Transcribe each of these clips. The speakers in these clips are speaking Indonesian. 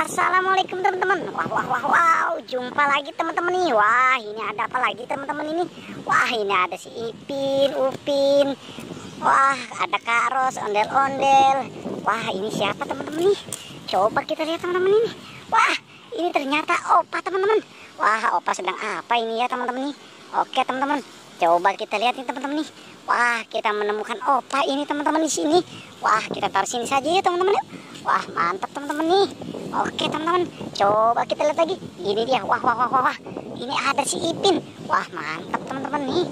Assalamualaikum teman-teman. Wow, jumpa lagi teman-teman nih. Wah, ini ada apa lagi teman-teman ini? Wah, ini ada si Ipin, Upin. Wah, ada Kak Ros, ondel-ondel. Wah, ini siapa teman-teman nih? Coba kita lihat teman-teman ini. Wah, ini ternyata Opa teman-teman. Wah, Opa sedang apa ini ya teman-teman nih? Oke teman-teman, coba kita lihat nih teman-teman nih. Wah, kita menemukan Opa ini teman-teman di sini. Wah, kita taruh sini saja ya teman-teman. Wah, mantap teman-teman nih. Oke teman-teman, coba kita lihat lagi. Ini dia. Wah. Ini ada si Ipin. Wah, mantap teman-teman nih.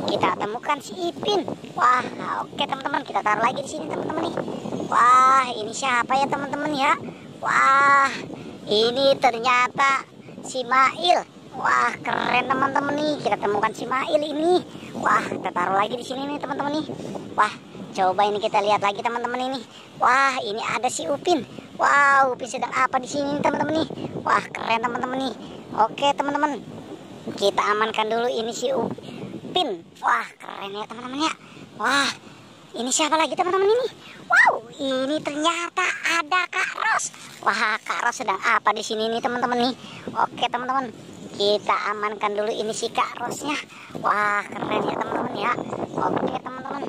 Kita temukan si Ipin. Wah, oke teman-teman, kita taruh lagi di sini teman-teman nih. Wah, ini siapa ya teman-teman ya? Wah, ini ternyata si Mail. Wah, keren teman-teman nih. Kita temukan si Mail ini. Wah, kita taruh lagi di sini nih teman-teman nih. Wah, coba ini kita lihat lagi teman-teman ini. Wah, ini ada si Upin. Wow, Upin sedang apa di sini teman-teman nih? Wah, keren teman-teman nih. Oke teman-teman, kita amankan dulu ini si Upin. Wah, keren ya teman-teman ya. Wah, ini siapa lagi teman-teman ini? Wow, ini ternyata ada Kak Ros. Wah, Kak Ros sedang apa di sini nih teman-teman nih? Oke teman-teman, kita amankan dulu ini si Kak Rosnya. Wah, keren ya teman-teman ya. Oke teman-teman,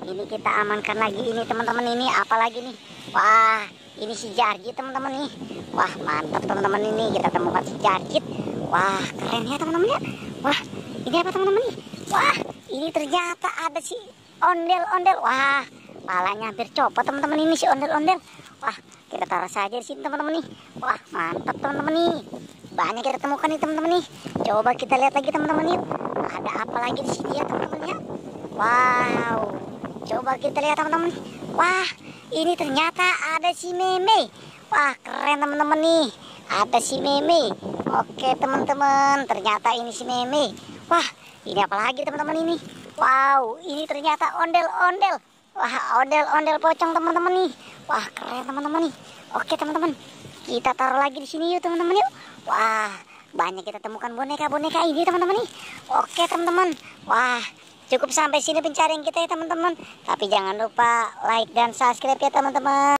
ini kita amankan lagi ini teman-teman ini. Apa lagi nih? Wah, ini si Jarjit teman-teman nih. Wah, mantap teman-teman ini. Kita temukan si Jarjit. Wah, keren ya teman-teman ya. Wah, ini apa teman-teman nih? Wah, ini ternyata ada si ondel-ondel. Wah, palanya hampir copot teman-teman ini si ondel-ondel. Wah, kita taruh saja di sini teman-teman nih. Wah, mantap teman-teman nih. Banyak kita temukan nih teman-teman nih. Coba kita lihat lagi teman-teman nih. Ada apa lagi di sini ya teman-teman ya? Wow, coba kita lihat teman-teman. Wah, ini ternyata ada si Meme. Wah, keren teman-teman nih. Ada si Meme. Oke teman-teman, ternyata ini si Meme. Wah, ini apa lagi teman-teman ini? Wow, ini ternyata ondel-ondel. Wah, ondel-ondel pocong teman-teman nih. Wah, keren teman-teman nih. Oke teman-teman, kita taruh lagi di sini yuk teman-teman yuk. Wah, banyak kita temukan boneka-boneka ini teman-teman nih. Oke teman-teman. Wah, cukup sampai sini pencarian kita ya teman-teman. Tapi jangan lupa like dan subscribe ya teman-teman.